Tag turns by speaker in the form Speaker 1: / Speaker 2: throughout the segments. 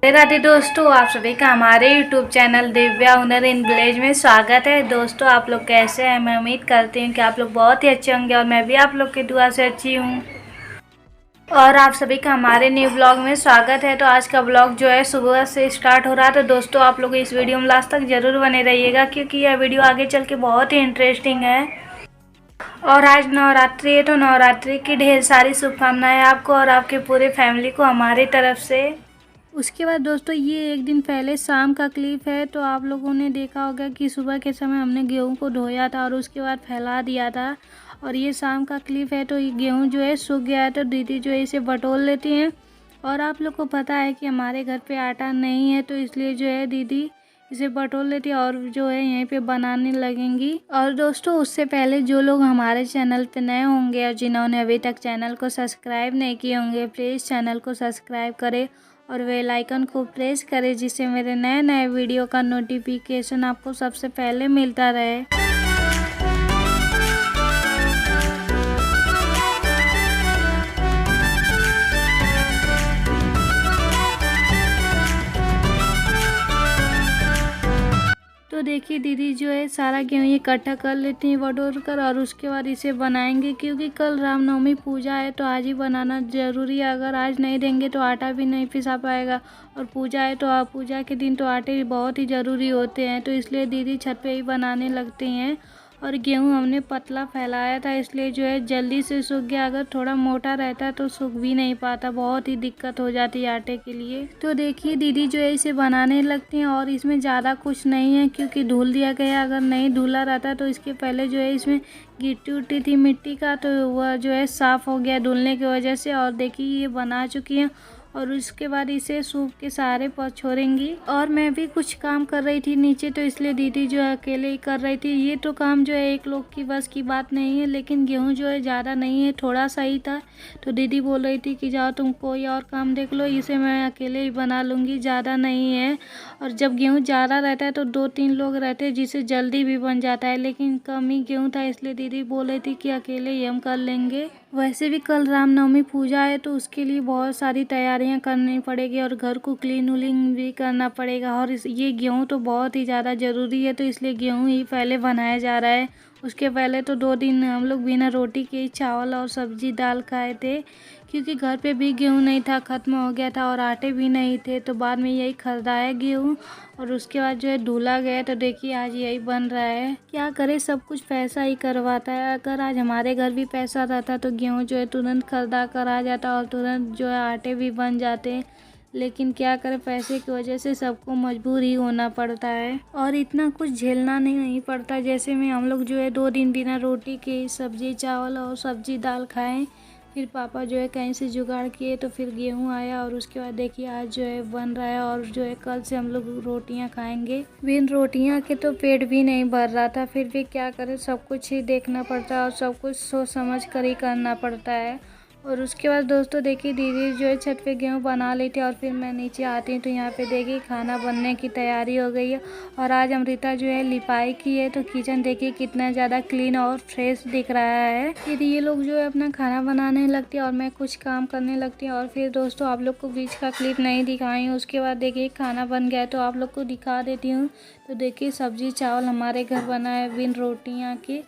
Speaker 1: राधे दोस्तों, आप सभी का हमारे YouTube चैनल दिव्या हुनर इन विलेज में स्वागत है। दोस्तों, आप लोग कैसे हैं? मैं उम्मीद करती हूँ कि आप लोग बहुत ही अच्छे होंगे और मैं भी आप लोग की दुआ से अच्छी हूँ। और आप सभी का हमारे न्यू ब्लॉग में स्वागत है। तो आज का ब्लॉग जो है सुबह से स्टार्ट हो रहा है। तो दोस्तों, आप लोग इस वीडियो में लास्ट तक ज़रूर बने रहिएगा क्योंकि यह वीडियो आगे चल के बहुत ही इंटरेस्टिंग है। और आज नवरात्रि है, तो नवरात्रि की ढेर सारी शुभकामनाएं आपको और आपके पूरे फैमिली को हमारी तरफ से। उसके बाद दोस्तों, ये एक दिन पहले शाम का क्लिप है। तो आप लोगों ने देखा होगा कि सुबह के समय हमने गेहूं को धोया था और उसके बाद फैला दिया था। और ये शाम का क्लिप है। तो ये गेहूं जो है सूख गया है, तो दीदी जो है इसे बटोर लेती हैं। और आप लोग को पता है कि हमारे घर पे आटा नहीं है, तो इसलिए जो है दीदी इसे बटोर लेती है और जो है यहीं पे बनाने लगेंगी। और दोस्तों, उससे पहले जो लोग हमारे चैनल पे नए होंगे और जिन्होंने अभी तक चैनल को सब्सक्राइब नहीं किए होंगे, प्लीज़ चैनल को सब्सक्राइब करें और बेल आइकन को प्रेस करें, जिससे मेरे नए नए वीडियो का नोटिफिकेशन आपको सबसे पहले मिलता रहे। तो देखिए, दीदी जो है सारा गेहूँ इकट्ठा कर लेती हैं बटोर कर और उसके बाद इसे बनाएंगे क्योंकि कल रामनवमी पूजा है, तो आज ही बनाना ज़रूरी है। अगर आज नहीं देंगे तो आटा भी नहीं पिसा पाएगा। और पूजा है तो पूजा के दिन तो आटे बहुत ही ज़रूरी होते हैं, तो इसलिए दीदी छत पे ही बनाने लगती हैं। और गेहूँ हमने पतला फैलाया था, इसलिए जो है जल्दी से सूख गया। अगर थोड़ा मोटा रहता तो सूख भी नहीं पाता, बहुत ही दिक्कत हो जाती है आटे के लिए। तो देखिए, दीदी जो है इसे बनाने लगती हैं और इसमें ज़्यादा कुछ नहीं है क्योंकि धुल दिया गया। अगर नहीं धुला रहता तो इसके पहले जो है इसमें गिट्टी उट्टी थी मिट्टी का, तो वह जो है साफ़ हो गया धुलने की वजह से। और देखिए, ये बना चुकी हैं और उसके बाद इसे सूप के सहारे पर छोड़ेंगी। और मैं भी कुछ काम कर रही थी नीचे, तो इसलिए दीदी जो है अकेले ही कर रही थी। ये तो काम जो है एक लोग की बस की बात नहीं है, लेकिन गेहूं जो है ज़्यादा नहीं है, थोड़ा सा ही था। तो दीदी बोल रही थी कि जाओ तुम कोई और काम देख लो, इसे मैं अकेले ही बना लूँगी, ज़्यादा नहीं है। और जब गेहूँ ज़्यादा रहता है तो 2-3 लोग रहते हैं, जिससे जल्दी भी बन जाता है, लेकिन कम ही गेहूँ था, इसलिए दीदी बोल रही थी कि अकेले ही हम कर लेंगे। वैसे भी कल रामनवमी पूजा है, तो उसके लिए बहुत सारी तैयारियां करनी पड़ेगी और घर को क्लीन उलिंग भी करना पड़ेगा। और ये गेहूं तो बहुत ही ज़्यादा ज़रूरी है, तो इसलिए गेहूं ही पहले बनाया जा रहा है। उसके पहले तो 2 दिन हम लोग बिना रोटी के चावल और सब्जी दाल खाए थे, क्योंकि घर पे भी गेहूं नहीं था, ख़त्म हो गया था और आटे भी नहीं थे। तो बाद में यही खरीदा है गेहूं और उसके बाद जो है धुला गया। तो देखिए, आज यही बन रहा है। क्या करे, सब कुछ पैसा ही करवाता है। अगर आज हमारे घर भी पैसा रहता तो गेहूँ जो है तुरंत खरीदा कर आ जाता और तुरंत जो है आटे भी बन जाते, लेकिन क्या करें, पैसे की वजह से सबको मजबूर ही होना पड़ता है और इतना कुछ झेलना नहीं पड़ता। जैसे में हम लोग जो है 2 दिन बिना रोटी के सब्जी चावल और सब्जी दाल खाएं, फिर पापा जो है कहीं से जुगाड़ किए तो फिर गेहूं आया और उसके बाद देखिए आज जो है बन रहा है। और जो है कल से हम लोग रोटियां खाएंगे। बिन रोटियां के तो पेट भी नहीं भर रहा था, फिर भी क्या करें, सब कुछ ही देखना पड़ता है और सब कुछ सोच समझ कर ही करना पड़ता है। और उसके बाद दोस्तों देखिए, दीदी जो है छत पे गेहूँ बना ली थी और फिर मैं नीचे आती हूँ तो यहाँ पे देखिए खाना बनने की तैयारी हो गई है। और आज अमृता जो है लिपाई की है, तो किचन देखिए कितना ज़्यादा क्लीन और फ्रेश दिख रहा है। फिर ये लोग जो है अपना खाना बनाने लगती है और मैं कुछ काम करने लगती हूँ। और फिर दोस्तों, आप लोग को बीच का क्लिप नहीं दिखाई हूँ। उसके बाद देखिए खाना बन गया है, तो आप लोग को दिखा देती हूँ। तो देखिए, सब्जी चावल हमारे घर बना है बिन रोटियाँ के,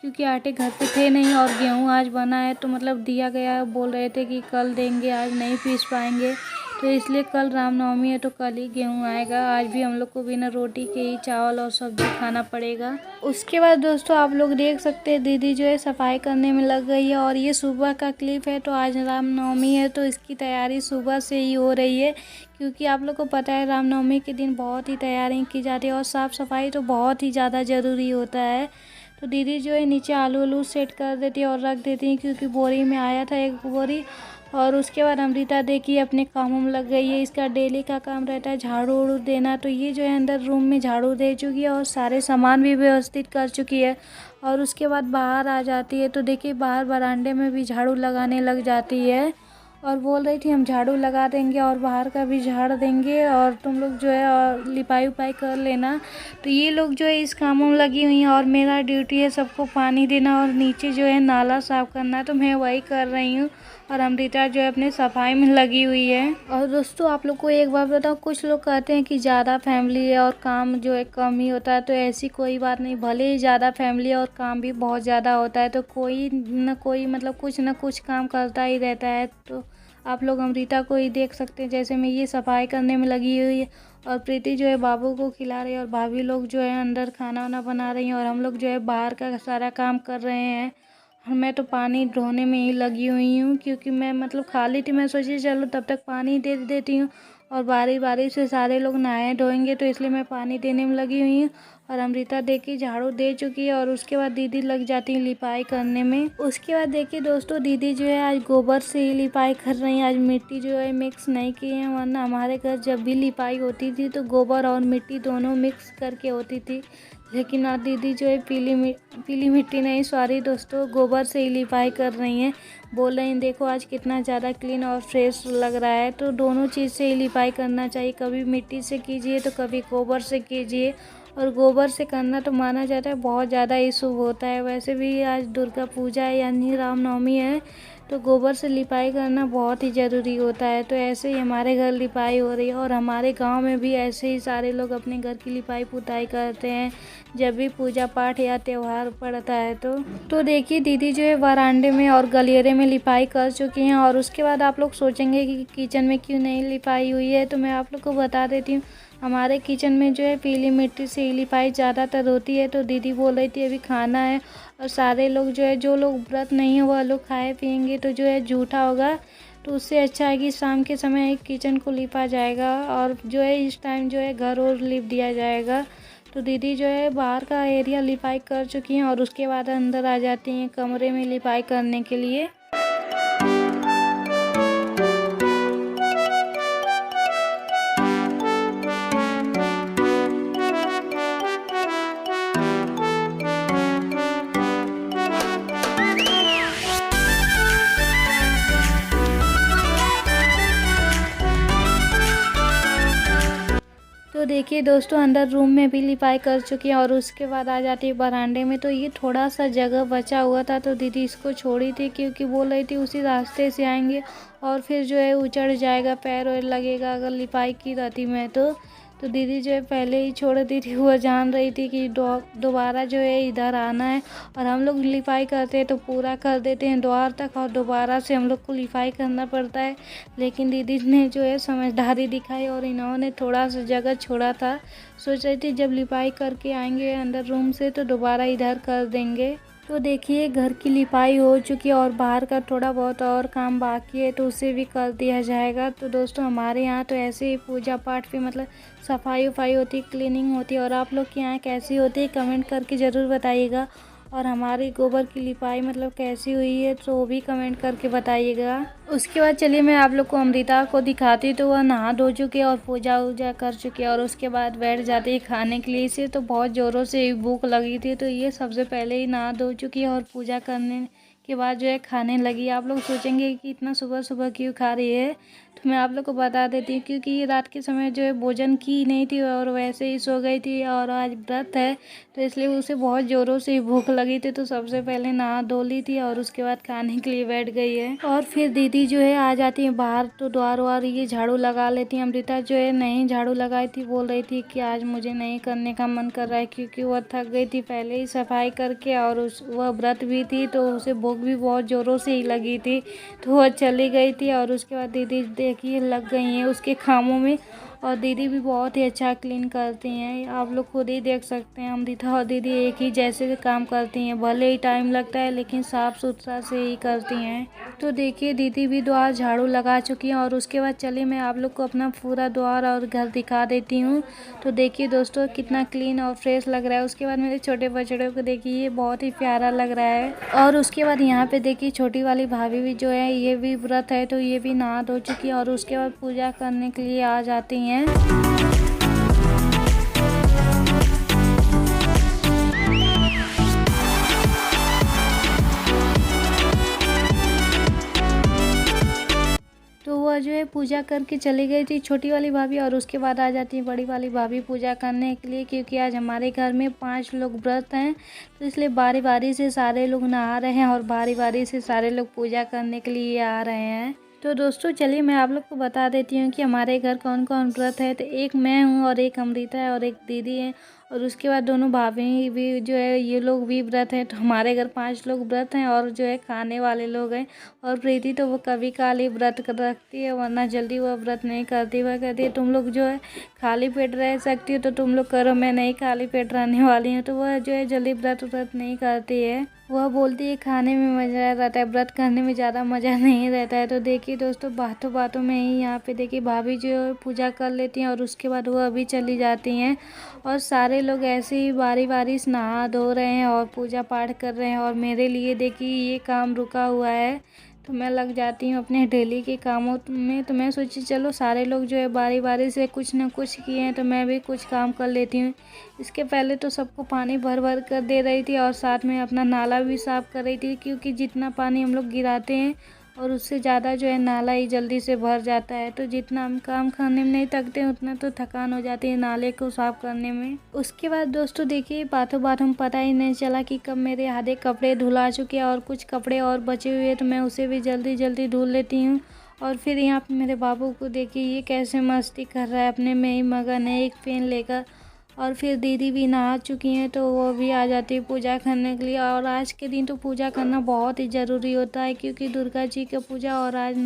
Speaker 1: क्योंकि आटे घर पे थे नहीं और गेहूँ आज बना है, तो मतलब दिया गया। बोल रहे थे कि कल देंगे, आज नहीं पीस पाएंगे, तो इसलिए कल रामनवमी है तो कल ही गेहूँ आएगा। आज भी हम लोग को बिना रोटी के ही चावल और सब्जी खाना पड़ेगा। उसके बाद दोस्तों, आप लोग देख सकते हैं दीदी जो है सफाई करने में लग गई है। और ये सुबह का क्लिप है, तो आज रामनवमी है तो इसकी तैयारी सुबह से ही हो रही है, क्योंकि आप लोग को पता है रामनवमी के दिन बहुत ही तैयारी की जाती है और साफ़ सफाई तो बहुत ही ज़्यादा ज़रूरी होता है। तो दीदी जो है नीचे आलू उलू सेट कर देती है और रख देती है, क्योंकि बोरी में आया था एक बोरी। और उसके बाद अमृता देखिए अपने कामों में लग गई है। इसका डेली का काम रहता है झाड़ू उड़ू देना, तो ये जो है अंदर रूम में झाड़ू दे चुकी है और सारे सामान भी व्यवस्थित कर चुकी है। और उसके बाद बाहर आ जाती है, तो देखिए बाहर बरामदे में भी झाड़ू लगाने लग जाती है और बोल रही थी हम झाड़ू लगा देंगे और बाहर का भी झाड़ देंगे और तुम लोग जो है और लिपाई उपाई कर लेना। तो ये लोग जो है इस कामों में लगी हुई हैं और मेरा ड्यूटी है सबको पानी देना और नीचे जो है नाला साफ़ करना है, तो मैं वही कर रही हूँ। और अमृता जो है अपने सफाई में लगी हुई है। और दोस्तों आप लोग को एक बात बताओ, कुछ लोग कहते हैं कि ज़्यादा फैमिली है और काम जो है कम ही होता है, तो ऐसी कोई बात नहीं। भले ही ज़्यादा फैमिली है और काम भी बहुत ज़्यादा होता है, तो कोई न कोई मतलब कुछ न कुछ काम करता ही रहता है। तो आप लोग अमृता को ही देख सकते हैं, जैसे मैं ये सफाई करने में लगी हुई है और प्रीति जो है बाबू को खिला रही है और भाभी लोग जो है अंदर खाना वाना बना रही हैं और हम लोग जो है बाहर का सारा काम कर रहे हैं। और मैं तो पानी ढोने में ही लगी हुई हूँ, क्योंकि मैं मतलब खाली थी, मैं सोची चलो तब तक पानी दे देती हूँ और बारी बारी से सारे लोग नहाए धोएंगे, तो इसलिए मैं पानी देने में लगी हुई हूँ। और अमृता देखिए झाड़ू दे चुकी है और उसके बाद दीदी लग जाती है लिपाई करने में। उसके बाद देखिए दोस्तों दीदी जो है आज गोबर से ही लिपाई कर रही है, आज मिट्टी जो है मिक्स नहीं की है, वरना हमारे घर जब भी लिपाई होती थी तो गोबर और मिट्टी दोनों मिक्स करके होती थी। लेकिन आज दीदी जो है पीली मिट्टी नहीं, सॉरी दोस्तों, गोबर से ही लिपाई कर रही हैं। बोल रही हैं देखो आज कितना ज़्यादा क्लीन और फ्रेश लग रहा है। तो दोनों चीज़ से ही लिपाई करना चाहिए, कभी मिट्टी से कीजिए तो कभी गोबर से कीजिए। और गोबर से करना तो माना जाता है बहुत ज़्यादा ही शुभ होता है। वैसे भी आज दुर्गा पूजा है यानी रामनवमी है, तो गोबर से लिपाई करना बहुत ही ज़रूरी होता है। तो ऐसे ही हमारे घर लिपाई हो रही है और हमारे गांव में भी ऐसे ही सारे लोग अपने घर की लिपाई पुताई करते हैं जब भी पूजा पाठ या त्यौहार पड़ता है। तो देखिए दीदी जो है वरांडे में और गलियरे में लिपाई कर चुकी हैं। और उसके बाद आप लोग सोचेंगे कि किचन में क्यों नहीं लिपाई हुई है, तो मैं आप लोग को बता देती हूँ। हमारे किचन में जो है पीली मिट्टी से ही लिपाई ज़्यादातर होती है। तो दीदी बोल रही थी अभी खाना है और सारे लोग जो है, जो लोग व्रत नहीं है वह लोग खाए पिएंगे तो जो है झूठा होगा, तो उससे अच्छा है कि शाम के समय एक किचन को लिपा जाएगा और जो है इस टाइम जो है घर और लिप दिया जाएगा। तो दीदी जो है बाहर का एरिया लिपाई कर चुकी हैं और उसके बाद अंदर आ जाती हैं कमरे में लिपाई करने के लिए। तो देखिए दोस्तों अंदर रूम में भी लिपाई कर चुकी है और उसके बाद आ जाती है बरामदे में। तो ये थोड़ा सा जगह बचा हुआ था तो दीदी इसको छोड़ी थी, क्योंकि बोल रही थी उसी रास्ते से आएंगे और फिर जो है उचड़ जाएगा, पैर वैर लगेगा अगर लिपाई की रहती मैं तो दीदी जो है पहले ही छोड़ दी थी। वो जान रही थी कि दोबारा जो है इधर आना है और हम लोग लिपाई करते हैं तो पूरा कर देते हैं द्वार तक और दोबारा से हम लोग को लिपाई करना पड़ता है। लेकिन दीदी ने जो है समझदारी दिखाई और इन्होंने थोड़ा सा जगह छोड़ा था। सोच रही थी जब लिपाई करके आएंगे अंदर रूम से तो दोबारा इधर कर देंगे। तो देखिए घर की लिपाई हो चुकी है और बाहर का थोड़ा बहुत और काम बाकी है तो उसे भी कर दिया जाएगा। तो दोस्तों हमारे यहाँ तो ऐसे ही पूजा पाठ भी मतलब सफाई वफाई होती है, क्लीनिंग होती है। और आप लोग के यहाँ कैसी होती है कमेंट करके ज़रूर बताइएगा। और हमारी गोबर की लिपाई मतलब कैसी हुई है तो वो भी कमेंट करके बताइएगा। उसके बाद चलिए मैं आप लोग को अमृता को दिखाती। तो वह नहा धो चुकी है और पूजा वूजा कर चुकी है और उसके बाद बैठ जाती है खाने के लिए। इसे तो बहुत ज़ोरों से भूख लगी थी तो ये सबसे पहले ही नहा धो चुकी है और पूजा करने के बाद जो है खाने लगी। आप लोग सोचेंगे कि इतना सुबह सुबह क्यों खा रही है, तो मैं आप लोग को बता देती हूँ क्योंकि ये रात के समय जो है भोजन की नहीं थी और वैसे ही सो गई थी और आज व्रत है तो इसलिए उसे बहुत ज़ोरों से भूख लगी थी। तो सबसे पहले नहा धो ली थी और उसके बाद खाने के लिए बैठ गई है। और फिर दीदी जो है आ जाती है बाहर तो द्वार वार ये झाड़ू लगा लेती है। अमृता जो है नहीं झाड़ू लगाई थी, बोल रही थी कि आज मुझे नहीं करने का मन कर रहा है क्योंकि वह थक गई थी पहले ही सफाई करके और वह व्रत भी थी तो उसे भूख भी बहुत ज़ोरों से ही लगी थी तो वह चली गई थी। और उसके बाद दीदी देखिए लग गई हैं उसके कामों में और दीदी भी बहुत ही अच्छा क्लीन करती हैं। आप लोग खुद ही देख सकते हैं अमृता और दीदी एक ही जैसे काम करती हैं, भले ही टाइम लगता है लेकिन साफ़ सुथरा से ही करती हैं। तो देखिए दीदी भी द्वार झाड़ू लगा चुकी हैं और उसके बाद चलिए मैं आप लोग को अपना पूरा द्वार और घर दिखा देती हूँ। तो देखिए दोस्तों कितना क्लीन और फ्रेश लग रहा है। उसके बाद मेरे छोटे बछड़ों को देखिए ये बहुत ही प्यारा लग रहा है। और उसके बाद यहाँ पे देखिए छोटी वाली भाभी भी जो है ये भी व्रत है तो ये भी नहा धो चुकी है और उसके बाद पूजा करने के लिए आ जाती हैं। तो वह जो है पूजा करके चली गई थी छोटी वाली भाभी, और उसके बाद आ जाती है बड़ी वाली भाभी पूजा करने के लिए, क्योंकि आज हमारे घर में 5 लोग व्रत हैं, तो इसलिए बारी बारी से सारे लोग नहा रहे हैं और बारी बारी से सारे लोग पूजा करने के लिए आ रहे हैं। तो दोस्तों चलिए मैं आप लोग को बता देती हूँ कि हमारे घर कौन कौन व्रत है। तो एक मैं हूँ और एक अमृता है और एक दीदी है, और उसके बाद दोनों भाभी भी जो है ये लोग भी व्रत हैं। तो हमारे घर 5 लोग व्रत हैं और जो है खाने वाले लोग हैं। और प्रीति तो वो कभी काली व्रत कर रखती है, वरना जल्दी वह व्रत नहीं करती। वह कहती है तुम लोग जो है खाली पेट रह सकती हो तो तुम लोग करो, मैं नहीं खाली पेट रहने वाली हूँ। तो वह जो है जल्दी व्रत नहीं करती है। वह बोलती है खाने में मज़ा रहता है, व्रत करने में ज़्यादा मज़ा नहीं रहता है। तो देखिए दोस्तों बातों बातों में ही यहाँ पे देखिए भाभी जो है पूजा कर लेती हैं और उसके बाद वह अभी चली जाती हैं, और सारे लोग ऐसे ही बारी बारी से नहा धो रहे हैं और पूजा पाठ कर रहे हैं। और मेरे लिए देखिए ये काम रुका हुआ है, तो मैं लग जाती हूँ अपने डेली के कामों में। तो मैं सोची चलो सारे लोग जो है बारी बारी से कुछ न कुछ किए हैं तो मैं भी कुछ काम कर लेती हूँ। इसके पहले तो सबको पानी भर भर कर दे रही थी और साथ में अपना नाला भी साफ़ कर रही थी, क्योंकि जितना पानी हम लोग गिराते हैं और उससे ज़्यादा जो है नाला ही जल्दी से भर जाता है। तो जितना हम काम करने में नहीं थकते हैं उतना तो थकान हो जाती है नाले को साफ़ करने में। उसके बाद दोस्तों देखिए बातों बातों में पता ही नहीं चला कि कब मेरे आधे कपड़े धुला चुके हैं और कुछ कपड़े और बचे हुए हैं, तो मैं उसे भी जल्दी जल्दी धुल लेती हूँ। और फिर यहाँ पे मेरे बाबू को देखिए ये कैसे मस्ती कर रहा है, अपने में ही मगन है एक पेन लेकर। और फिर दीदी भी नहा चुकी हैं तो वो भी आ जाती है पूजा करने के लिए। और आज के दिन तो पूजा करना बहुत ही ज़रूरी होता है, क्योंकि दुर्गा जी का पूजा और आज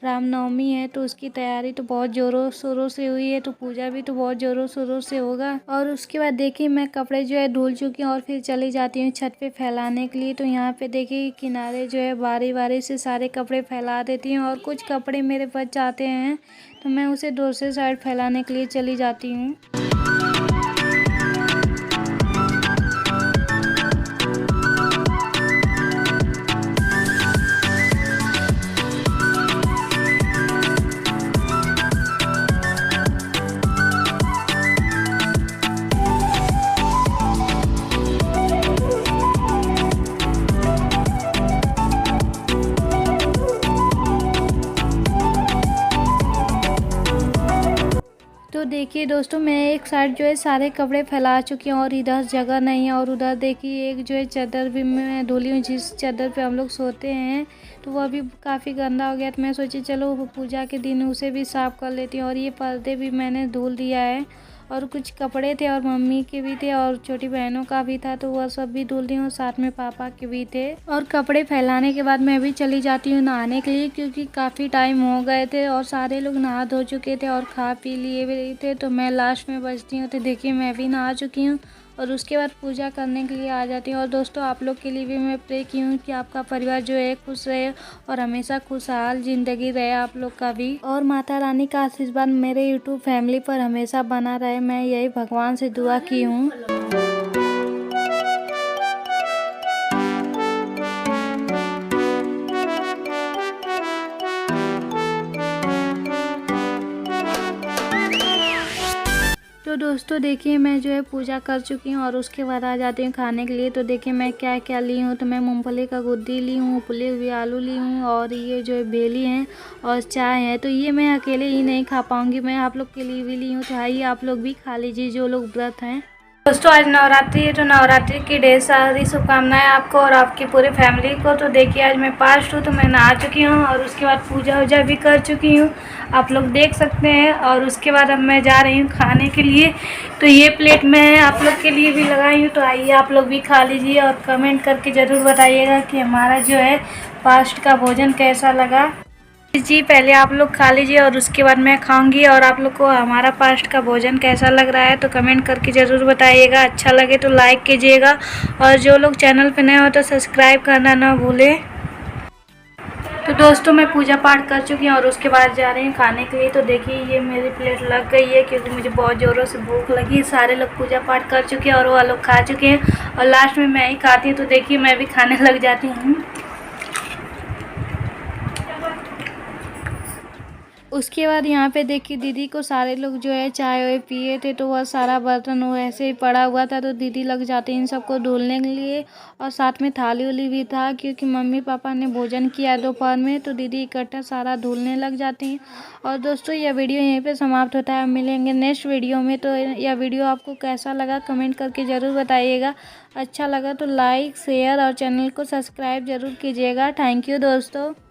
Speaker 1: रामनवमी है, तो उसकी तैयारी तो बहुत ज़ोरों शोरों से हुई है, तो पूजा भी तो बहुत ज़ोरों शोरों से होगा। और उसके बाद देखिए मैं कपड़े जो है धुल चुकी हूँ और फिर चली जाती हूँ छत पे फैलाने के लिए। तो यहाँ पे देखिए किनारे जो है बारी बारी से सारे कपड़े फैला देती हूँ, और कुछ कपड़े मेरे बच जाते हैं तो मैं उसे दूसरे साइड फैलाने के लिए चली जाती हूँ। तो देखिए दोस्तों मैं एक साइड जो है सारे कपड़े फैला चुकी हूँ और इधर जगह नहीं है, और उधर देखिए एक जो है चादर भी मैं धुली हूँ जिस चादर पे हम लोग सोते हैं, तो वह भी काफ़ी गंदा हो गया। तो मैं सोची चलो पूजा के दिन उसे भी साफ़ कर लेती हूँ। और ये पर्दे भी मैंने धुल दिया है, और कुछ कपड़े थे और मम्मी के भी थे और छोटी बहनों का भी था, तो वह सब भी धुल दी हूँ, साथ में पापा के भी थे। और कपड़े फैलाने के बाद मैं भी चली जाती हूँ नहाने के लिए, क्योंकि काफ़ी टाइम हो गए थे और सारे लोग नहा धो चुके थे और खा पी लिए भी थे, तो मैं लास्ट में बचती हूँ। तो देखिए मैं भी नहा चुकी हूँ और उसके बाद पूजा करने के लिए आ जाती हूँ। और दोस्तों आप लोग के लिए भी मैं प्रे की हूँ कि आपका परिवार जो है खुश रहे और हमेशा खुशहाल ज़िंदगी रहे आप लोग का भी, और माता रानी का आशीर्वाद मेरे यूट्यूब फैमिली पर हमेशा बना रहे, मैं यही भगवान से दुआ की हूँ। तो दोस्तों देखिए मैं जो है पूजा कर चुकी हूँ और उसके बाद आ जाती हूँ खाने के लिए। तो देखिए मैं क्या क्या ली हूँ, तो मैं मूंगफली का गुद्दी ली हूँ, उबले हुए आलू ली हूँ, और ये जो है बेली हैं और चाय है। तो ये मैं अकेले ही नहीं खा पाऊँगी, मैं आप लोग के लिए भी ली हूँ, तो आइए आप लोग भी खा लीजिए जो लोग व्रत हैं। दोस्तों आज नवरात्रि है, तो नवरात्रि की ढेर सारी शुभकामनाएं आपको और आपकी पूरे फैमिली को। तो देखिए आज मैं फास्ट हूँ, तो मैं नहा चुकी हूँ और उसके बाद पूजा वूजा भी कर चुकी हूँ, आप लोग देख सकते हैं। और उसके बाद अब मैं जा रही हूँ खाने के लिए। तो ये प्लेट मैं आप लोग के लिए भी लगाई हूँ, तो आइए आप लोग भी खा लीजिए और कमेंट करके ज़रूर बताइएगा कि हमारा जो है फास्ट का भोजन कैसा लगा। जी पहले आप लोग खा लीजिए और उसके बाद मैं खाऊंगी, और आप लोग को हमारा फास्ट का भोजन कैसा लग रहा है तो कमेंट करके ज़रूर बताइएगा। अच्छा लगे तो लाइक कीजिएगा, और जो लोग चैनल पे नए हो तो सब्सक्राइब करना ना भूलें। तो दोस्तों मैं पूजा पाठ कर चुकी हूँ और उसके बाद जा रही हूँ खाने के लिए। तो देखिए ये मेरी प्लेट लग गई है, क्योंकि मुझे बहुत ज़ोरों से भूख लगी। सारे लोग पूजा पाठ कर चुके हैं और वो लोग खा चुके हैं, और लास्ट में मैं ही खाती हूँ। तो देखिए मैं भी खाने लग जाती हूँ। उसके बाद यहाँ पे देखिए दीदी को सारे लोग जो है चाय वाय पिए थे, तो वह सारा बर्तन वो ऐसे ही पड़ा हुआ था, तो दीदी लग जाती इन सबको धुलने के लिए। और साथ में थाली उली भी था, क्योंकि मम्मी पापा ने भोजन किया दोपहर में, तो दीदी इकट्ठा सारा धुलने लग जाती हैं। और दोस्तों यह वीडियो यहीं पे समाप्त होता है, मिलेंगे नेक्स्ट वीडियो में। तो यह वीडियो आपको कैसा लगा कमेंट करके ज़रूर बताइएगा। अच्छा लगा तो लाइक शेयर और चैनल को सब्सक्राइब ज़रूर कीजिएगा। थैंक यू दोस्तों।